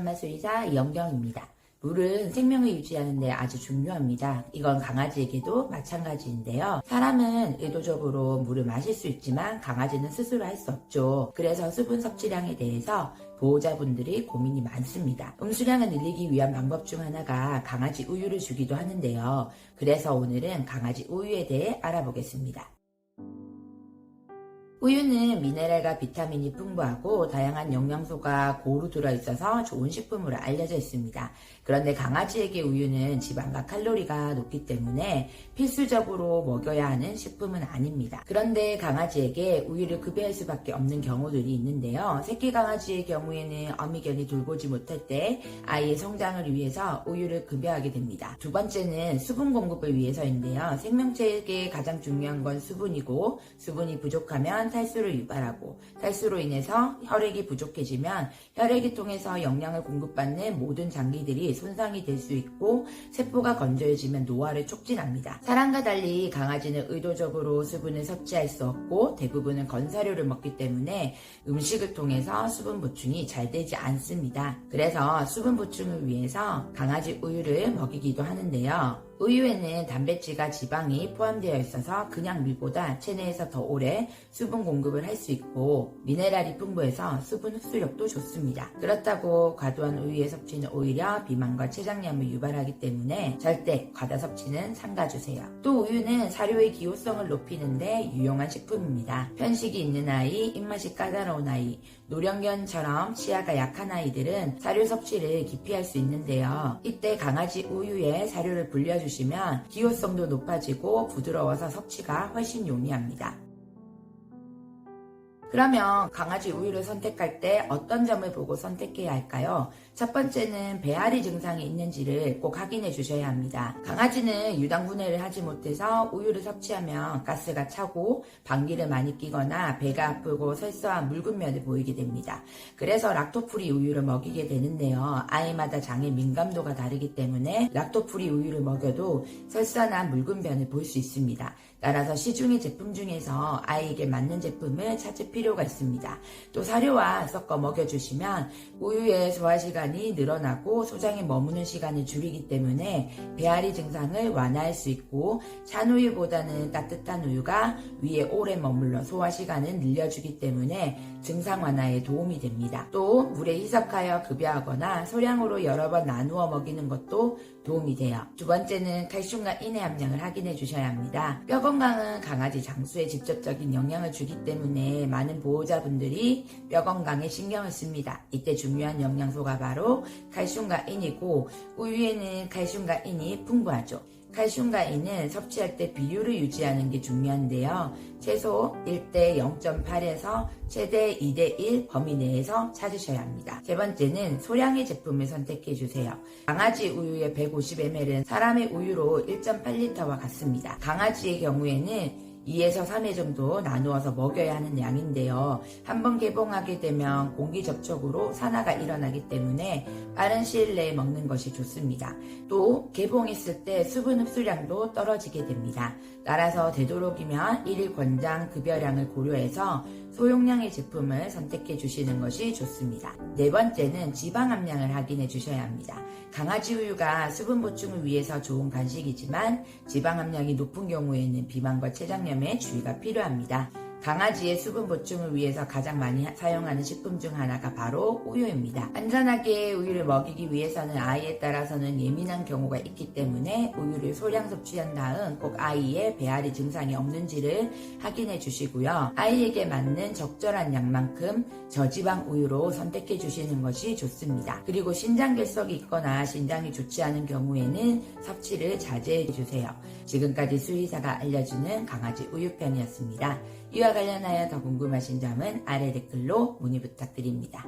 한번만 수의사 이영경입니다. 물은 생명을 유지하는 데 아주 중요합니다. 이건 강아지에게도 마찬가지인데요. 사람은 의도적으로 물을 마실 수 있지만 강아지는 스스로 할 수 없죠. 그래서 수분 섭취량에 대해서 보호자분들이 고민이 많습니다. 음수량을 늘리기 위한 방법 중 하나가 강아지 우유를 주기도 하는데요. 그래서 오늘은 강아지 우유에 대해 알아보겠습니다. 우유는 미네랄과 비타민이 풍부하고 다양한 영양소가 고루 들어있어서 좋은 식품으로 알려져 있습니다. 그런데 강아지에게 우유는 지방과 칼로리가 높기 때문에 필수적으로 먹여야 하는 식품은 아닙니다. 그런데 강아지에게 우유를 급여할 수밖에 없는 경우들이 있는데요. 새끼 강아지의 경우에는 어미견이 돌보지 못할 때 아이의 성장을 위해서 우유를 급여하게 됩니다. 두 번째는 수분 공급을 위해서인데요. 생명체에게 가장 중요한 건 수분이고, 수분이 부족하면 탈수를 유발하고, 탈수로 인해서 혈액이 부족해지면 혈액을 통해서 영양을 공급받는 모든 장기들이 손상이 될 수 있고, 세포가 건조해지면 노화를 촉진합니다. 사람과 달리 강아지는 의도적으로 수분을 섭취할 수 없고 대부분은 건사료를 먹기 때문에 음식을 통해서 수분 보충이 잘 되지 않습니다. 그래서 수분 보충을 위해서 강아지 우유를 먹이기도 하는데요. 우유에는 단백질과 지방이 포함되어 있어서 그냥 밀보다 체내에서 더 오래 수분 공급을 할 수 있고, 미네랄이 풍부해서 수분 흡수력도 좋습니다. 그렇다고 과도한 우유의 섭취는 오히려 비만과 췌장염을 유발하기 때문에 절대 과다 섭취는 삼가주세요. 또 우유는 사료의 기호성을 높이는데 유용한 식품입니다. 편식이 있는 아이, 입맛이 까다로운 아이, 노령견처럼 치아가 약한 아이들은 사료 섭취를 기피할 수 있는데요. 이때 강아지 우유에 사료를 불려주시면 기호성도 높아지고 부드러워서 섭취가 훨씬 용이합니다. 그러면 강아지 우유를 선택할 때 어떤 점을 보고 선택해야 할까요? 첫 번째는 배앓이 증상이 있는지를 꼭 확인해 주셔야 합니다. 강아지는 유당분해를 하지 못해서 우유를 섭취하면 가스가 차고 방귀를 많이 뀌거나 배가 아프고 설사와 묽은 면을 보이게 됩니다. 그래서 락토프리 우유를 먹이게 되는데요. 아이마다 장의 민감도가 다르기 때문에 락토프리 우유를 먹여도 설사나 묽은 변을 볼 수 있습니다. 따라서 시중의 제품 중에서 아이에게 맞는 제품을 찾을 필요가 있습니다. 또 사료와 섞어 먹여주시면 우유의 소화 시간이 늘어나고 소장에 머무는 시간을 줄이기 때문에 배앓이 증상을 완화할 수 있고, 찬 우유보다는 따뜻한 우유가 위에 오래 머물러 소화 시간을 늘려주기 때문에 증상 완화에 도움이 됩니다. 또 물에 희석하여 급여하거나 소량으로 여러 번 나누어 먹이는 것도 도움이 돼요. 두 번째는 칼슘과 인의 함량을 확인해 주셔야 합니다. 뼈 건강은 강아지 장수에 직접적인 영향을 주기 때문에 많은 보호자분들이 뼈 건강에 신경을 씁니다. 이때 중요한 영양소가 바로 칼슘과 인이고, 우유에는 칼슘과 인이 풍부하죠. 칼슘과 인은 섭취할 때 비율을 유지하는 게 중요한데요. 최소 1대 0.8에서 최대 2대 1 범위 내에서 찾으셔야 합니다. 세 번째는 소량의 제품을 선택해주세요. 강아지 우유의 150ml은 사람의 우유로 1.8L와 같습니다. 강아지의 경우에는 2에서 3회 정도 나누어서 먹여야 하는 양인데요. 한번 개봉하게 되면 공기 접촉으로 산화가 일어나기 때문에 빠른 시일 내에 먹는 것이 좋습니다. 또 개봉했을 때 수분 흡수량도 떨어지게 됩니다. 따라서 되도록이면 1일 권장 급여량을 고려해서 소용량의 제품을 선택해 주시는 것이 좋습니다. 네 번째는 지방 함량을 확인해 주셔야 합니다. 강아지 우유가 수분 보충을 위해서 좋은 간식이지만 지방 함량이 높은 경우에는 비만과 췌장염에 주의가 필요합니다. 강아지의 수분 보충을 위해서 가장 많이 사용하는 식품 중 하나가 바로 우유입니다. 안전하게 우유를 먹이기 위해서는 아이에 따라서는 예민한 경우가 있기 때문에 우유를 소량 섭취한 다음 꼭 아이의 배앓이 증상이 없는지를 확인해 주시고요. 아이에게 맞는 적절한 양만큼 저지방 우유로 선택해 주시는 것이 좋습니다. 그리고 신장결석이 있거나 신장이 좋지 않은 경우에는 섭취를 자제해 주세요. 지금까지 수의사가 알려주는 강아지 우유편이었습니다. 이와 관련하여 더 궁금하신 점은 아래 댓글로 문의 부탁드립니다.